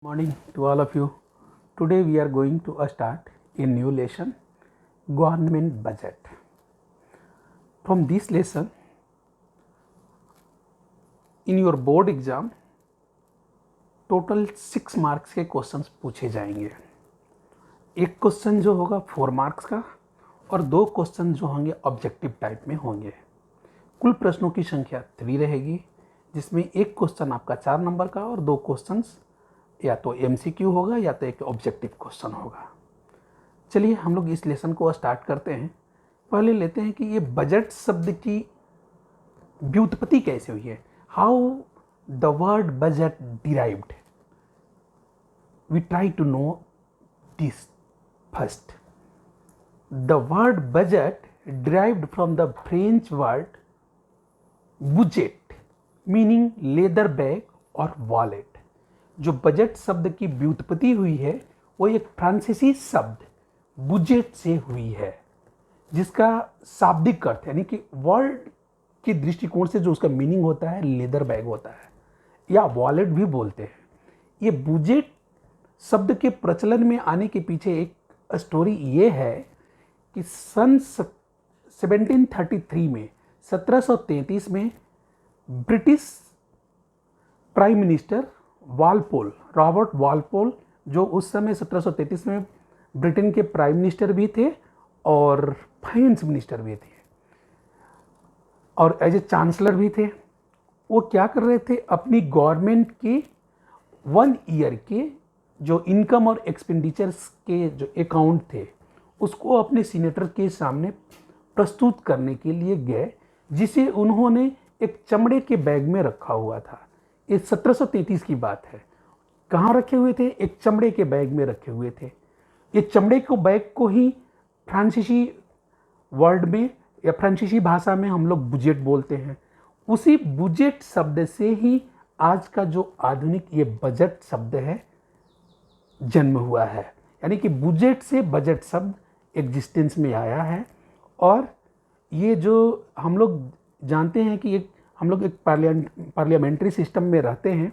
Morning to all of you. Today we are going to start a new lesson, government budget. From this lesson, in your board exam, total 6 marks के questions पूछे जाएंगे। एक question जो होगा 4 marks का और 2 question जो होंगे ऑब्जेक्टिव टाइप में होंगे। कुल प्रश्नों की संख्या 3 रहेगी, जिसमें एक क्वेश्चन आपका 4 नंबर का और 2 क्वेश्चंस या तो MCQ होगा या तो एक ऑब्जेक्टिव क्वेश्चन होगा। चलिए हम लोग इस लेसन को स्टार्ट करते हैं। पहले लेते हैं कि ये बजट शब्द की व्युत्पत्ति कैसे हुई है। How the word budget derived, we try to know this first. The word budget derived from the French word bougette meaning leather bag और वॉलेट। जो बजट शब्द की व्युत्पत्ति हुई है वो एक फ्रांसीसी शब्द बुजेट से हुई है, जिसका शाब्दिक अर्थ यानी कि वर्ड के दृष्टिकोण से जो उसका मीनिंग होता है लेदर बैग होता है या वॉलेट भी बोलते हैं। ये बुजेट शब्द के प्रचलन में आने के पीछे एक स्टोरी ये है कि सन 1733 में 1733 में British prime minister Walpole, Robert Walpole, जो उस समय 1733 में ब्रिटेन के प्राइम मिनिस्टर भी थे और फाइनेंस मिनिस्टर भी थे और एज ए चांसलर भी थे। वो क्या कर रहे थे, अपनी गवर्नमेंट के 1 ईयर के जो इनकम और एक्सपेंडिचर्स के जो अकाउंट थे उसको अपने सीनेटर के सामने प्रस्तुत करने के लिए गए, जिसे उन्होंने एक चमड़े के बैग में रखा हुआ था। ये 1733 की बात है। कहाँ रखे हुए थे? एक चमड़े के बैग में रखे हुए थे। ये चमड़े के बैग को ही फ्रांसीसी वर्ड में या फ्रांसीसी भाषा में हम लोग बुजेट बोलते हैं। उसी बुजेट शब्द से ही आज का जो आधुनिक ये बजट शब्द है जन्म हुआ है। यानी कि बुजेट से बजट शब्द एग्जिस्टेंस में आया है। और ये जो हम लोग जानते हैं कि हम लोग एक पार्लियामेंट्री सिस्टम में रहते हैं।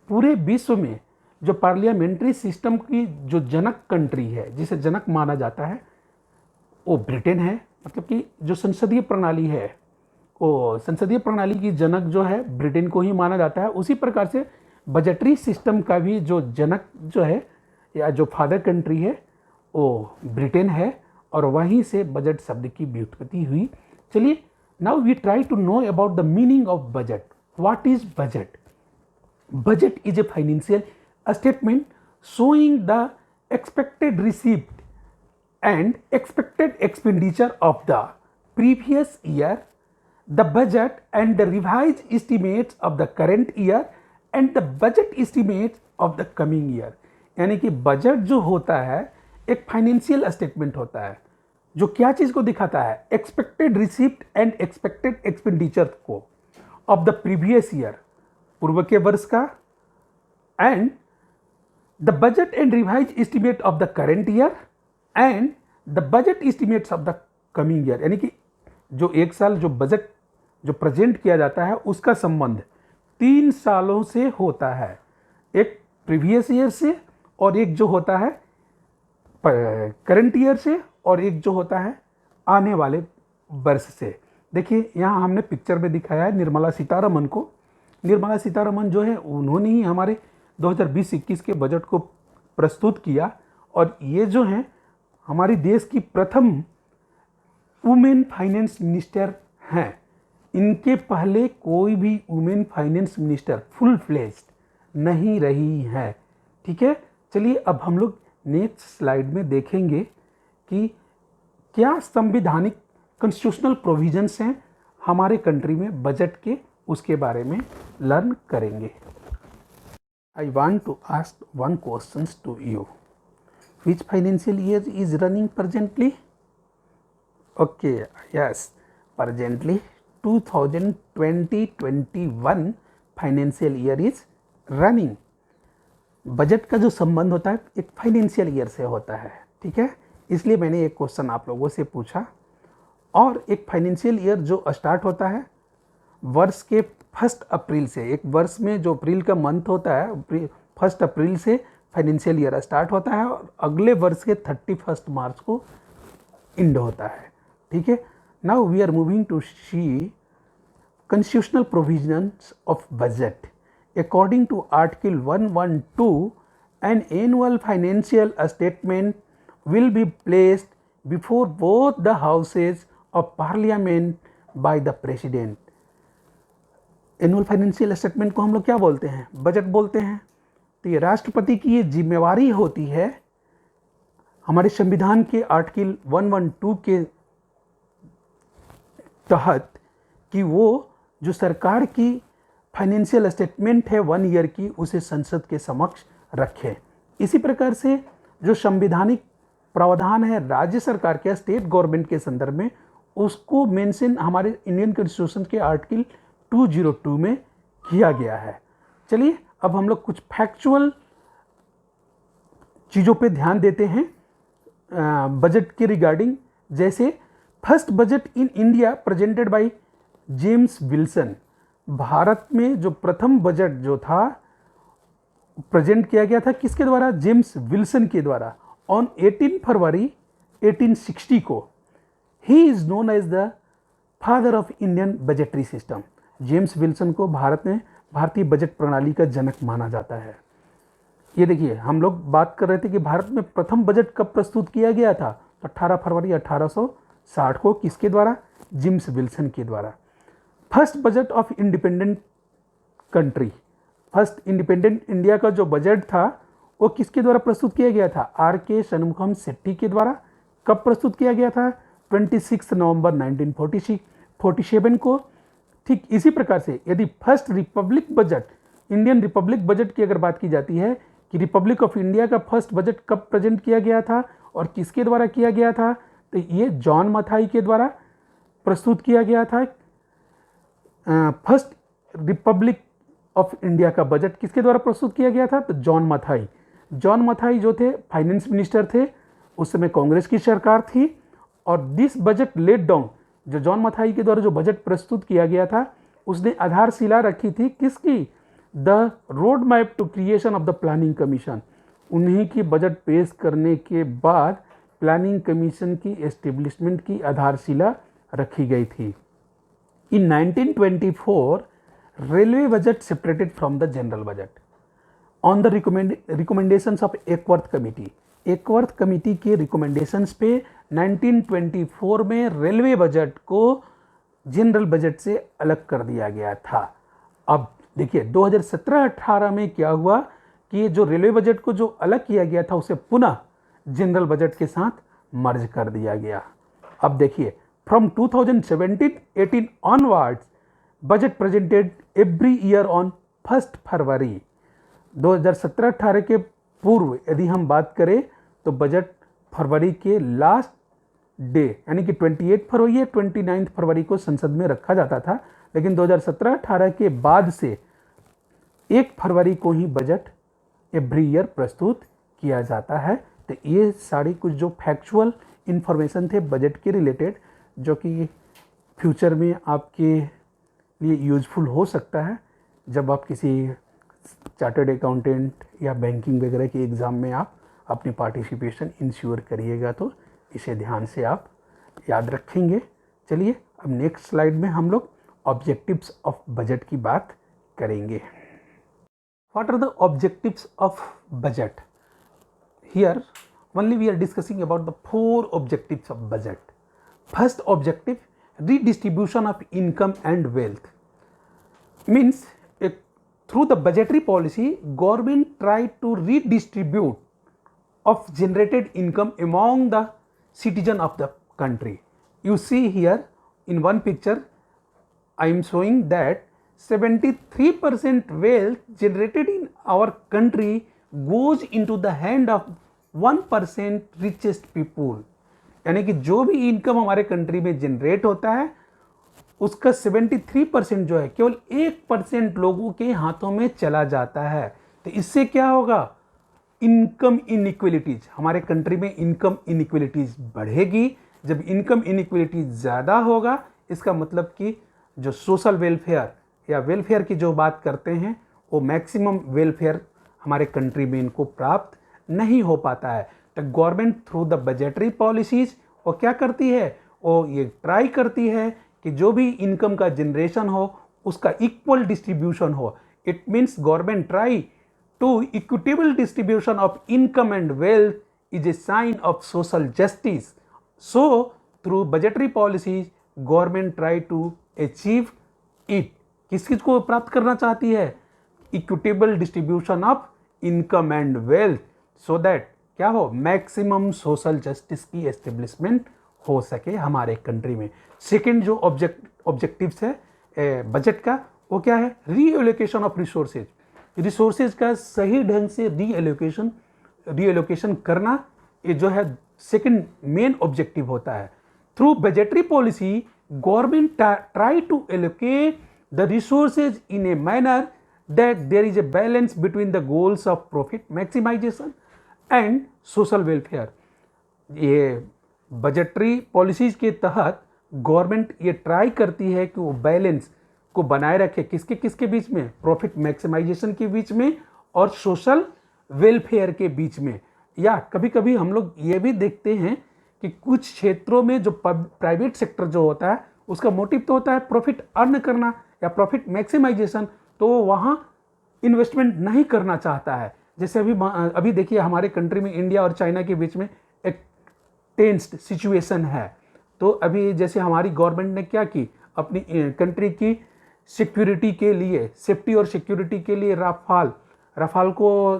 पूरे विश्व में जो पार्लियामेंट्री सिस्टम की जो जनक कंट्री है, जिसे जनक माना जाता है, वो ब्रिटेन है। मतलब कि जो संसदीय प्रणाली है, वो संसदीय प्रणाली की जनक जो है ब्रिटेन को ही माना जाता है। उसी प्रकार से बजटरी सिस्टम का भी जो जनक जो है या जो फादर कंट्री है वो ब्रिटेन है और वहीं से बजट शब्द की व्युत्पत्ति हुई। चलिए, now we try to know about the meaning of budget. What is budget? Budget is a financial statement showing the expected receipt and expected expenditure of the previous year, the budget and the revised estimates of the current year and the budget estimates of the coming year. यानी कि budget जो होता है एक financial statement होता है जो क्या चीज को दिखाता है, expected receipt and expected expenditure को ऑफ द प्रीवियस ईयर, पूर्व के वर्ष का, and the budget and revise estimate of the current year and the budget estimates of the coming year. यानी कि जो एक साल जो बजट जो प्रेजेंट किया जाता है उसका संबंध 3 सालों से होता है, एक प्रीवियस ईयर से और एक जो होता है करंट ईयर से और एक जो होता है आने वाले वर्ष से। देखिए यहाँ हमने पिक्चर में दिखाया है निर्मला सीतारमन को। निर्मला सीतारमन जो है उन्होंने ही हमारे 2020-21 के बजट को प्रस्तुत किया और ये जो हैं हमारे देश की प्रथम वुमेन फाइनेंस मिनिस्टर हैं। इनके पहले कोई भी women finance minister full fledged नहीं रही है। ठीक है, चलिए अब हम लोग नेक्स्ट स्लाइड में देखेंगे कि क्या संविधानिक कॉन्स्टिट्यूशनल प्रोविजंस हैं हमारे कंट्री में बजट के, उसके बारे में लर्न करेंगे। I want to ask one question to you, which financial year is running presently? Okay, yes, presently 2020-21 financial year is running. Budget का जो संबंध होता है एक फाइनेंशियल ईयर से होता है। ठीक है, इसलिए मैंने एक क्वेश्चन आप लोगों से पूछा। और एक फाइनेंशियल ईयर जो स्टार्ट होता है वर्ष के 1 अप्रैल से, एक वर्ष में जो अप्रैल का मंथ होता है 1 अप्रैल से फाइनेंशियल ईयर स्टार्ट होता है और अगले वर्ष के 31 मार्च को एंड होता है। ठीक है, now we are moving to see constitutional provisions of budget. According to Article 112, an annual financial statement will be placed before both the houses of parliament by the president. Annual financial statement को हम लोग क्या बोलते हैं? Budget बोलते हैं। तो ये राष्ट्रपति की ये जिम्मेवारी होती है हमारे संविधान के आर्टिकल 112 के तहत कि वो जो सरकार की फाइनेंशियल स्टेटमेंट है 1 ईयर की, उसे संसद के समक्ष रखे। इसी प्रकार से जो संवैधानिक प्रावधान है राज्य सरकार के, स्टेट गवर्नमेंट के संदर्भ में, उसको मेंशन हमारे इंडियन कॉन्स्टिट्यूशन के आर्टिकल 202 में किया गया है। चलिए अब हम लोग कुछ फैक्चुअल चीज़ों पे ध्यान देते हैं बजट के रिगार्डिंग। जैसे first budget in India presented by James Wilson. Bharat में जो प्रथम बजट जो था प्रेजेंट किया गया था किसके द्वारा? जेम्स विल्सन के द्वारा ऑन 18 फरवरी 1860 को। He is known as the father of Indian budgetary system. James Wilson को भारत में भारतीय बजट प्रणाली का जनक माना जाता है। ये देखिए, हम लोग बात कर रहे थे कि भारत में प्रथम बजट कब प्रस्तुत किया गया था, तो 18 फरवरी 1860 को। किसके द्वारा? जेम्स विल्सन के द्वारा। First budget of independent country, first independent India का जो बजट था वो किसके द्वारा प्रस्तुत किया गया था? आर के षणमुखम शेट्टी के द्वारा। कब प्रस्तुत किया गया था? 26 नवंबर 1947 को। ठीक इसी प्रकार से यदि first Republic budget, Indian Republic budget की अगर बात की जाती है कि रिपब्लिक ऑफ इंडिया का फर्स्ट बजट कब प्रेजेंट किया गया था और किसके द्वारा किया गया था, तो ये जॉन मथाई के द्वारा प्रस्तुत किया गया था। फर्स्ट रिपब्लिक ऑफ इंडिया का बजट किसके द्वारा प्रस्तुत किया गया था? तो जॉन मथाई। जॉन मथाई जो थे फाइनेंस मिनिस्टर थे, उस समय कांग्रेस की सरकार थी। और दिस बजट लेड डाउन, जो जॉन मथाई के द्वारा जो बजट प्रस्तुत किया गया था, उसने आधारशिला रखी थी किसकी? The road map to creation of the planning commission. उन्हीं की बजट पेश करने के बाद प्लानिंग कमीशन की एस्टेब्लिशमेंट की आधारशिला रखी गई थी। In 1924, railway budget separated from the general budget on the recommendations of Ackworth Committee. Ackworth Committee के recommendations पे 1924 में रेलवे बजट को जनरल बजट से अलग कर दिया गया था। अब देखिए 2017-18 में क्या हुआ कि जो रेलवे बजट को जो अलग किया गया था उसे पुनः जनरल बजट के साथ मर्ज कर दिया गया। अब देखिए, from 2017-18 onwards, budget presented every year on 1 फरवरी। 2017-18 के पूर्व यदि हम बात करें तो बजट फरवरी के लास्ट डे यानी कि 28 फरवरी या 29 फरवरी को संसद में रखा जाता था। लेकिन 2017-18 के बाद से 1 फरवरी को ही बजट एवरी ईयर प्रस्तुत किया जाता है। तो ये सारी कुछ जो फैक्चुअल इंफॉर्मेशन थे बजट के रिलेटेड, जो कि फ्यूचर में आपके लिए यूज़फुल हो सकता है जब आप किसी चार्टर्ड अकाउंटेंट या बैंकिंग वगैरह के एग्ज़ाम में आप अपनी पार्टिसिपेशन इंश्योर करिएगा, तो इसे ध्यान से आप याद रखेंगे। चलिए अब नेक्स्ट स्लाइड में हम लोग ऑब्जेक्टिव्स ऑफ बजट की बात करेंगे। What are the objectives of budget? Here only we are discussing about the 4 objectives of budget. First objective, redistribution of income and wealth. Means through the budgetary policy, government tried to redistribute of generated income among the citizen of the country. You see here in one picture, I am showing that 73% wealth generated in our country goes into the hand of 1% richest people. यानी कि जो भी income हमारे country में generate होता है उसका 73% जो है केवल 1% लोगों के हाथों में चला जाता है। तो इससे क्या होगा? इनकम इनइक्वलिटीज, हमारे कंट्री में इनकम इनइक्वलिटीज बढ़ेगी। जब इनकम इनइक्वलिटीज ज़्यादा होगा, इसका मतलब कि जो सोशल वेलफेयर या वेलफेयर की जो बात करते हैं वो मैक्सिमम वेलफेयर हमारे कंट्री में इनको प्राप्त नहीं हो पाता है। तो government through the budgetary policies वो क्या करती है, वो ये ट्राई करती है कि जो भी इनकम का जनरेशन हो उसका इक्वल डिस्ट्रीब्यूशन हो। It means government try to equitable distribution of income and wealth is a sign of social justice. So through budgetary policies government try to achieve it. किस चीज को प्राप्त करना चाहती है, equitable distribution of income and wealth, so that क्या हो, maximum social justice की एस्टेब्लिशमेंट हो सके हमारे कंट्री में। सेकेंड जो ऑब्जेक्टिव्स है बजट का, वो क्या है, रीएलोकेशन ऑफ रिसोर्सेज। रिसोर्सेज का सही ढंग से रीएलोकेशन करना, ये जो है सेकेंड मेन ऑब्जेक्टिव होता है। Through budgetary policy government try to allocate the resources in a manner that there is a balance between the goals of profit maximization and social welfare. ये बजटरी पॉलिसीज के तहत government ये try करती है कि वो बैलेंस को बनाए रखे, किसके किसके बीच में, प्रॉफिट मैक्सिमाइजेशन के बीच में और सोशल वेलफेयर के बीच में। या कभी कभी हम लोग ये भी देखते हैं कि कुछ क्षेत्रों में जो प्राइवेट सेक्टर जो होता है उसका मोटिव तो होता है प्रॉफिट अर्न करना या प्रॉफिट मैक्सिमाइजेशन, तो वो वहाँ इन्वेस्टमेंट नहीं करना चाहता है। जैसे अभी देखिए हमारे कंट्री में इंडिया और चाइना के बीच में एक टेंस्ड सिचुएशन है। तो अभी जैसे हमारी गवर्नमेंट ने क्या की, अपनी कंट्री की सिक्योरिटी के लिए, सेफ्टी और सिक्योरिटी के लिए राफाल को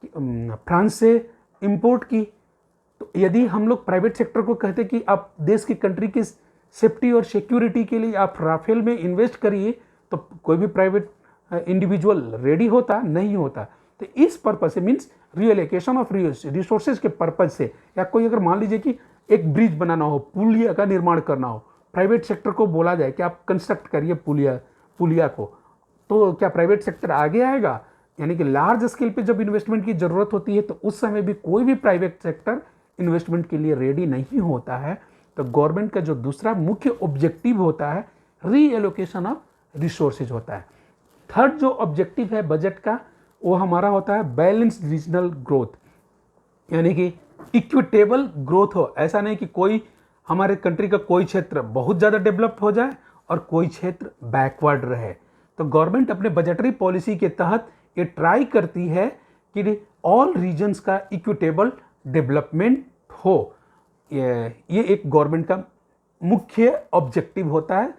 फ्रांस से इंपोर्ट की। तो यदि हम लोग प्राइवेट सेक्टर को कहते कि आप देश की कंट्री की सेफ्टी और सिक्योरिटी के लिए आप राफेल में इन्वेस्ट करिए, तो कोई भी प्राइवेट इंडिविजुअल रेडी होता नहीं होता। तो इस पर्पज से, मीन्स रीएलोकेशन ऑफ रिसोर्सेज के पर्पज से, या कोई अगर मान लीजिए कि एक ब्रिज बनाना हो, पुलिया का निर्माण करना हो, प्राइवेट सेक्टर को बोला जाए कि आप कंस्ट्रक्ट करिए पुलिया को, तो क्या प्राइवेट सेक्टर आगे आएगा? यानी कि लार्ज स्केल पे जब इन्वेस्टमेंट की जरूरत होती है तो उस समय भी कोई भी प्राइवेट सेक्टर इन्वेस्टमेंट के लिए रेडी नहीं होता है। तो गवर्नमेंट का जो दूसरा मुख्य ऑब्जेक्टिव होता है रीएलोकेशन ऑफ रिसोर्सेज होता है। थर्ड जो ऑब्जेक्टिव है बजट का, वो हमारा होता है बैलेंस्ड रीजनल ग्रोथ, यानी कि इक्विटेबल ग्रोथ हो। ऐसा नहीं कि कोई हमारे कंट्री का कोई क्षेत्र बहुत ज़्यादा डेवलप हो जाए और कोई क्षेत्र बैकवर्ड रहे। तो गवर्नमेंट अपने बजटरी पॉलिसी के तहत ये ट्राई करती है कि ऑल रीजन्स का इक्विटेबल डेवलपमेंट हो। ये एक गवर्नमेंट का मुख्य ऑब्जेक्टिव होता है।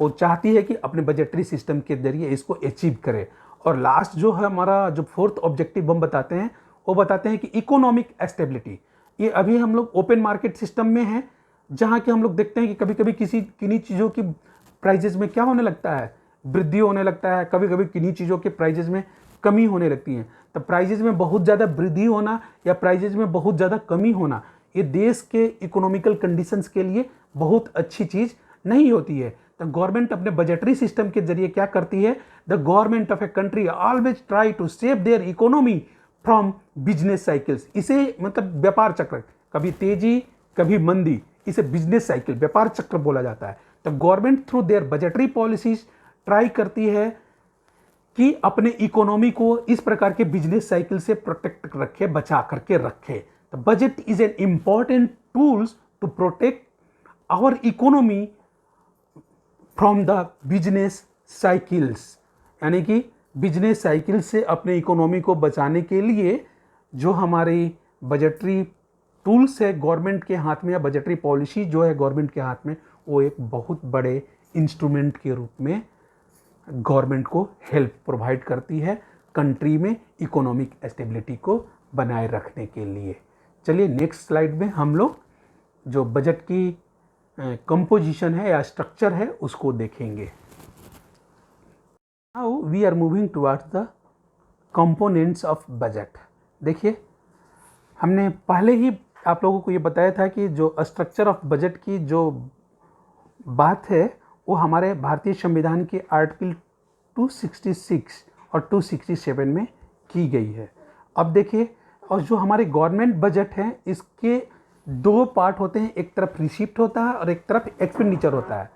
वो चाहती है कि अपने बजटरी सिस्टम के जरिए इसको अचीव करे। और लास्ट जो है हमारा जो फोर्थ ऑब्जेक्टिव हम बताते हैं, वो बताते हैं कि इकोनॉमिक स्टेबिलिटी। ये अभी हम लोग ओपन मार्केट सिस्टम में हैं, जहाँ के हम लोग देखते हैं कि कभी कभी किन्हीं चीज़ों की प्राइजेज में क्या होने लगता है, वृद्धि होने लगता है, कभी कभी किन्हीं चीज़ों के प्राइजेज में कमी होने लगती है। तो प्राइजेज में बहुत ज़्यादा वृद्धि होना या प्राइजेज में बहुत ज़्यादा कमी होना, ये देश के इकोनॉमिकल कंडीशंस के लिए बहुत अच्छी चीज़ नहीं होती है। तो गवर्नमेंट अपने बजटरी सिस्टम के जरिए क्या करती है, the government of a country always try to save their economy from business cycles. इसे मतलब व्यापार चक्र, कभी तेजी कभी मंदी, इसे बिजनेस साइकिल, व्यापार चक्र बोला जाता है। तो government through their budgetary policies try करती है कि अपने इकोनॉमी को इस प्रकार के बिजनेस साइकिल से प्रोटेक्ट रखे, बचा करके रखे। तो budget is an important tools to protect our economy from the business cycles, यानी कि बिजनेस साइकिल से अपने इकोनॉमी को बचाने के लिए जो हमारी बजटरी टूल्स है गवर्नमेंट के हाथ में, या बजटरी पॉलिसी जो है गवर्नमेंट के हाथ में, वो एक बहुत बड़े इंस्ट्रूमेंट के रूप में गवर्नमेंट को हेल्प प्रोवाइड करती है कंट्री में इकोनॉमिक स्टेबिलिटी को बनाए रखने के लिए। चलिए नेक्स्ट स्लाइड में हम लोग जो बजट की कंपोजिशन है या स्ट्रक्चर है उसको देखेंगे। Now we are moving towards the components of budget. देखिए हमने पहले ही आप लोगों को ये बताया था कि जो स्ट्रक्चर ऑफ बजट की जो बात है वो हमारे भारतीय संविधान के आर्टिकल 266 और 267 में की गई है। अब देखिए, और जो हमारे गवर्नमेंट बजट है इसके दो पार्ट होते हैं, एक तरफ रिसिप्ट होता है और एक तरफ एक्सपेंडिचर होता है।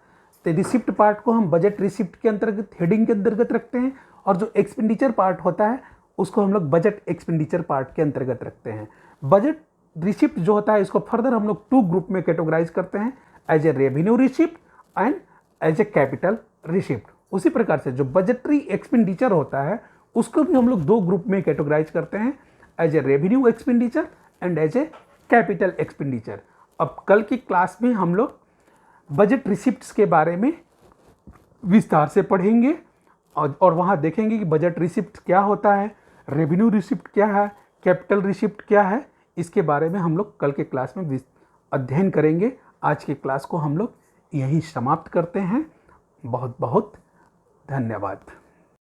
तो रिसिप्ट पार्ट को हम बजट रिसिप्ट के अंतर्गत, हेडिंग के अंतर्गत रखते हैं, और जो एक्सपेंडिचर पार्ट होता है उसको हम लोग बजट एक्सपेंडिचर पार्ट के अंतर्गत रखते हैं। बजट रिसिप्ट जो होता है इसको फर्दर हम लोग 2 ग्रुप में कैटेगराइज करते हैं, as a revenue receipt and as a capital receipt. उसी प्रकार से जो बजटरी एक्सपेंडिचर होता है उसको भी हम लोग 2 ग्रुप में कैटेगराइज करते हैं, as a revenue expenditure and as a capital expenditure. अब कल की क्लास में हम लोग बजट रिसिप्ट्स के बारे में विस्तार से पढ़ेंगे और वहाँ देखेंगे कि बजट रिसिप्ट क्या होता है, रेवेन्यू रिसिप्ट क्या है, कैपिटल रिसिप्ट क्या है। इसके बारे में हम लोग कल के क्लास में अध्ययन करेंगे। आज के क्लास को हम लोग यहीं समाप्त करते हैं। बहुत बहुत धन्यवाद।